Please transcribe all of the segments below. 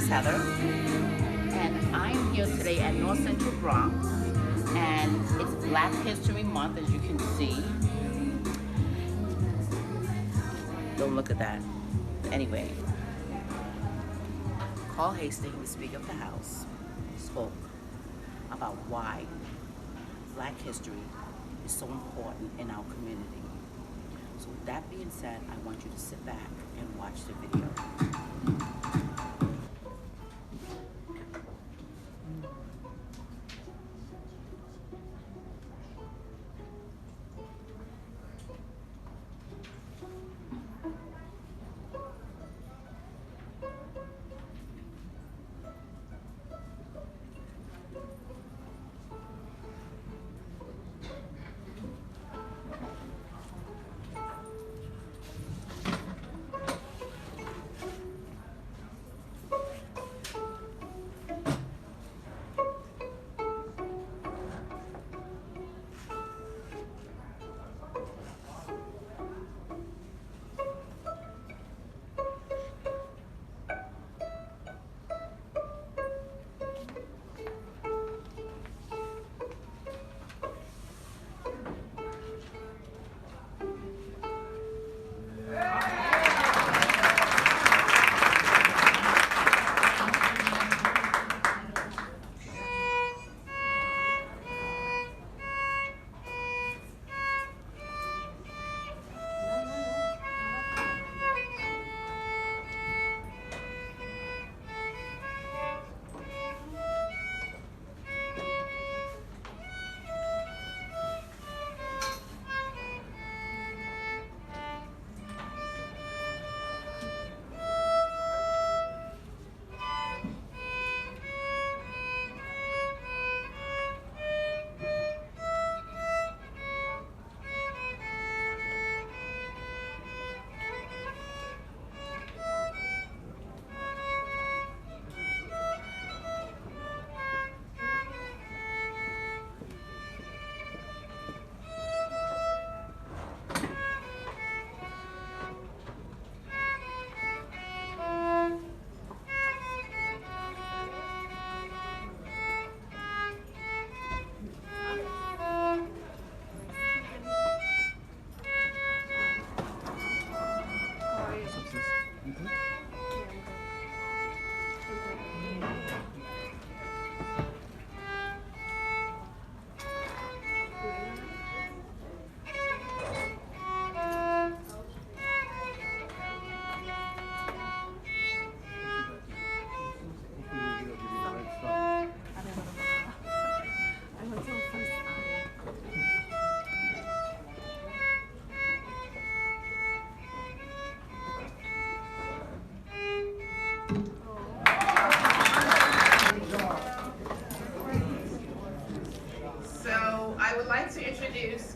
Heather, and I'm here today at North Central Bronx, and it's Black History Month, as you can see. Don't look at that. Anyway, Carl Heastie, the Speaker of the House, spoke about why Black history is so important in our community. So with that being said, I want you to sit back and watch the video.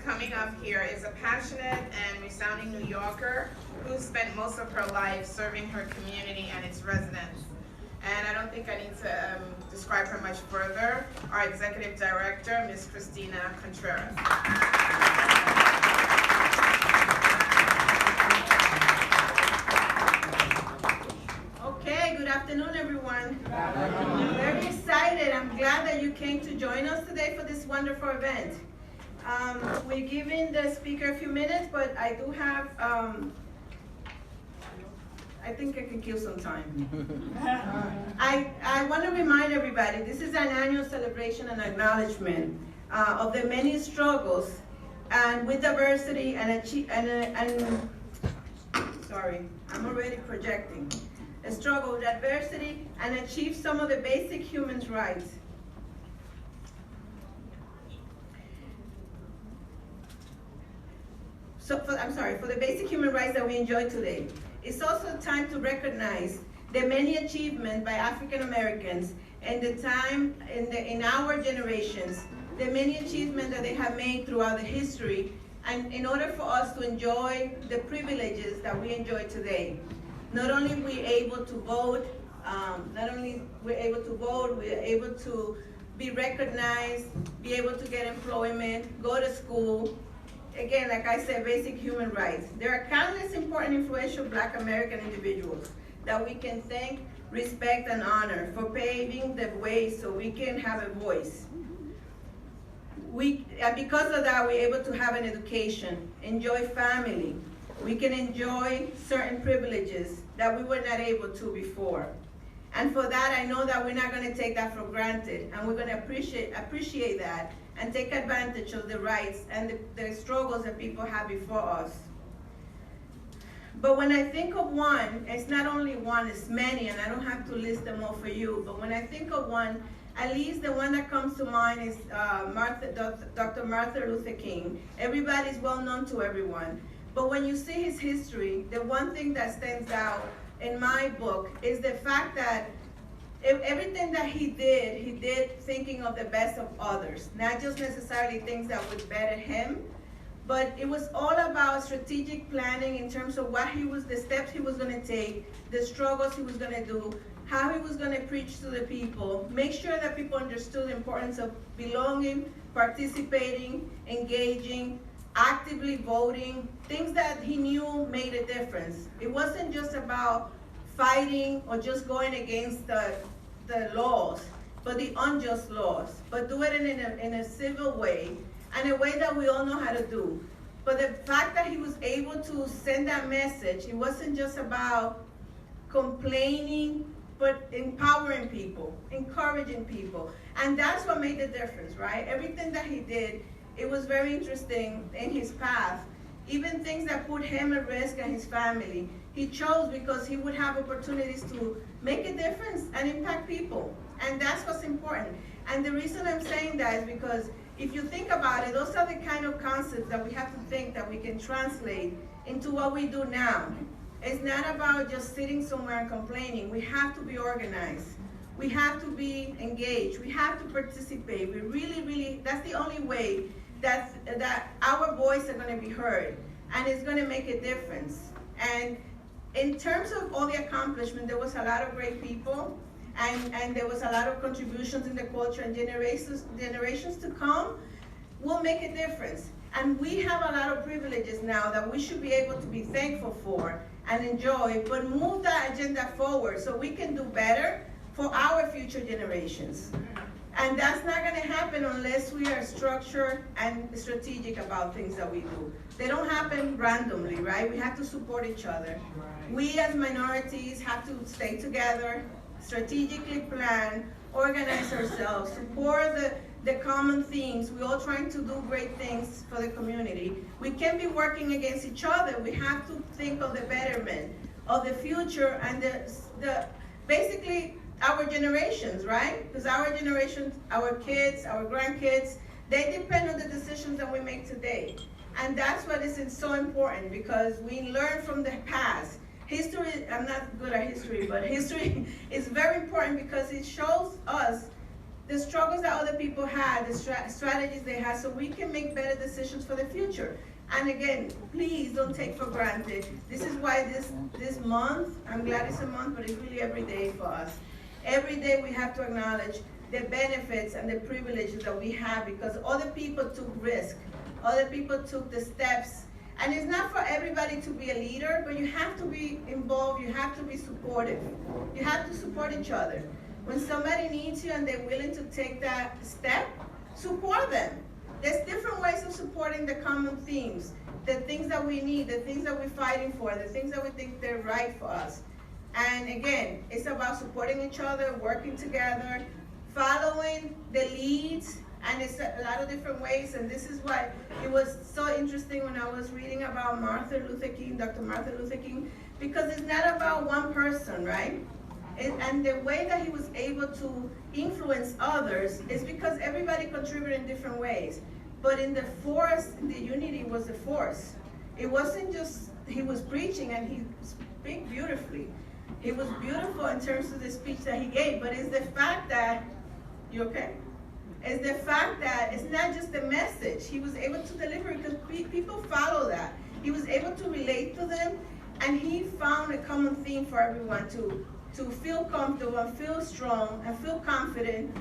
Coming up here is a passionate and resounding New Yorker who spent most of her life serving her community and its residents. And I don't think I need to describe her much further. Our Executive Director, Ms. Christina Contreras. Okay, good afternoon, everyone. I'm very excited. I'm glad that you came to join us today for this wonderful event. We're giving the speaker a few minutes, but I do have, I think I can kill some time. I want to remind everybody, this is an annual celebration and acknowledgement of the many struggles and with diversity sorry, I'm already projecting. A struggle with adversity and achieve some of the basic human rights. For the basic human rights that we enjoy today. It's also time to recognize the many achievements by African Americans and in our generations, the many achievements that they have made throughout the history, and in order for us to enjoy the privileges that we enjoy today. Not only we're able to vote, we're able to be recognized, be able to get employment, go to school. Again, like I said, basic human rights. There are countless important influential Black American individuals that we can thank, respect, and honor for paving the way so we can have a voice. Because of that, we're able to have an education, enjoy family. We can enjoy certain privileges that we were not able to before. And for that, I know that we're not going to take that for granted, and we're going to appreciate that and take advantage of the rights and the struggles that people have before us. But when I think of one, it's not only one, it's many, and I don't have to list them all for you, but when I think of one, at least the one that comes to mind is Dr. Martin Luther King. Everybody's well known to everyone. But when you see his history, the one thing that stands out in my book is the fact that everything that he did thinking of the best of others, not just necessarily things that would better him, but it was all about strategic planning in terms of the steps he was going to take, the struggles he was going to do, how he was going to preach to the people, make sure that people understood the importance of belonging, participating, engaging, actively voting, things that he knew made a difference. It wasn't just about fighting or just going against the laws, but the unjust laws, but do it in a civil way, and a way that we all know how to do. But the fact that he was able to send that message, it wasn't just about complaining, but empowering people, encouraging people. And that's what made the difference, right? Everything that he did, it was very interesting in his path. Even things that put him at risk and his family, he chose because he would have opportunities to make a difference and impact people. And that's what's important. And the reason I'm saying that is because if you think about it, those are the kind of concepts that we have to think that we can translate into what we do now. It's not about just sitting somewhere and complaining. We have to be organized. We have to be engaged. We have to participate. We really, that's the only way that our voice are going to be heard, and it's going to make a difference. And in terms of all the accomplishment, there was a lot of great people, and there was a lot of contributions in the culture, and generations to come will make a difference. And we have a lot of privileges now that we should be able to be thankful for and enjoy, but move that agenda forward so we can do better for our future generations. And that's not going to happen unless we are structured and strategic about things that we do. They don't happen randomly, right? We have to support each other. Right. We as minorities have to stay together, strategically plan, organize ourselves, support the common themes. We're all trying to do great things for the community. We can't be working against each other. We have to think of the betterment of the future and the basically our generations, right? Because our generations, our kids, our grandkids, they depend on the decisions that we make today. And that's what is so important, because we learn from the past. History, I'm not good at history, but history is very important because it shows us the struggles that other people had, the strategies they had, so we can make better decisions for the future. And again, please don't take for granted. This is why this month, I'm glad it's a month, but it's really every day for us. Every day we have to acknowledge the benefits and the privileges that we have, because other people took risk, other people took the steps. And it's not for everybody to be a leader, but you have to be involved, you have to be supportive. You have to support each other. When somebody needs you and they're willing to take that step, support them. There's different ways of supporting the common themes, the things that we need, the things that we're fighting for, the things that we think they're right for us. And again, it's about supporting each other, working together, following the leads, and it's a lot of different ways. And this is why it was so interesting when I was reading about Martin Luther King, Dr. Martin Luther King, because it's not about one person, right? And the way that he was able to influence others is because everybody contributed in different ways. But in the force, the unity was the force. It wasn't just he was preaching and he spoke beautifully. It was beautiful in terms of the speech that he gave, but it's the fact that, you okay? It's the fact that it's not just the message. He was able to deliver because people follow that. He was able to relate to them, and he found a common theme for everyone to feel comfortable and feel strong and feel confident.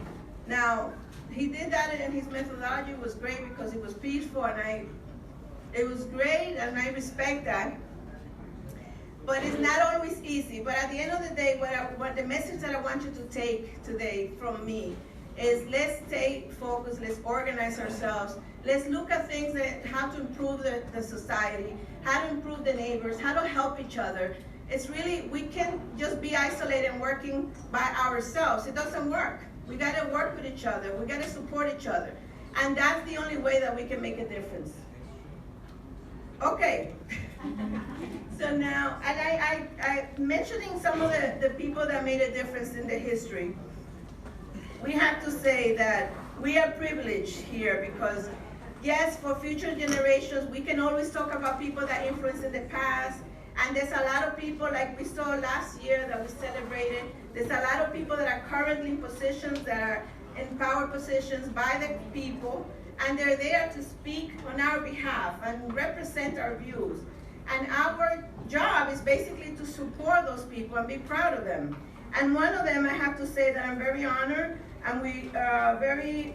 Now, he did that, and his methodology was great because it was peaceful, and it was great, and I respect that. but it's not always easy. But at the end of the day, what the message that I want you to take today from me is, let's stay focused, let's organize ourselves, let's look at things that how to improve the society, how to improve the neighbors, how to help each other. It's really, we can't just be isolated and working by ourselves. It doesn't work. We gotta work with each other, we gotta support each other. And that's the only way that we can make a difference. Okay. So now, and I mentioning some of the people that made a difference in the history, we have to say that we are privileged here because, yes, for future generations, we can always talk about people that influenced in the past, and there's a lot of people, like we saw last year that we celebrated, there's a lot of people that are currently in positions, that are in power positions by the people, and they're there to speak on our behalf and represent our views. And our job is basically to support those people and be proud of them. And one of them, I have to say that I'm very honored, and we are very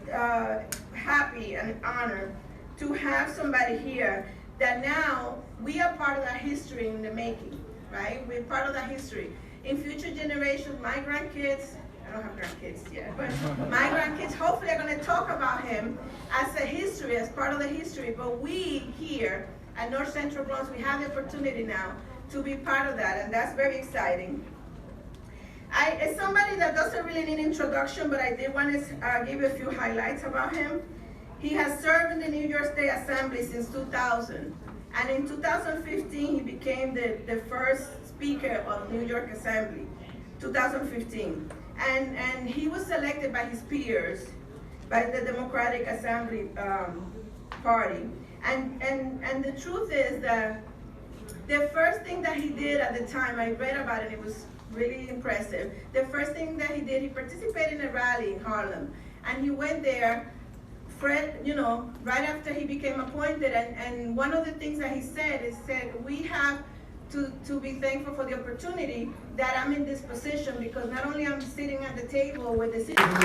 happy and honored to have somebody here that now we are part of that history in the making, right? We're part of that history. In future generations, my grandkids, I don't have grandkids yet, but my grandkids hopefully are going to talk about him as a history, as part of the history. But we here at North Central Bronx, we have the opportunity now to be part of that, and that's very exciting. It's somebody that doesn't really need introduction, but I did want to give you a few highlights about him. He has served in the New York State Assembly since 2000, and in 2015 he became the first Speaker of New York Assembly, 2015. And he was selected by his peers, by the Democratic Assembly Party. And the truth is that the first thing that he did at the time, I read about it, it was really impressive. The first thing that he did, he participated in a rally in Harlem. And he went there, right after he became appointed, and one of the things that he said is, we have to be thankful for the opportunity that I'm in this position, because not only I'm sitting at the table with the citizens,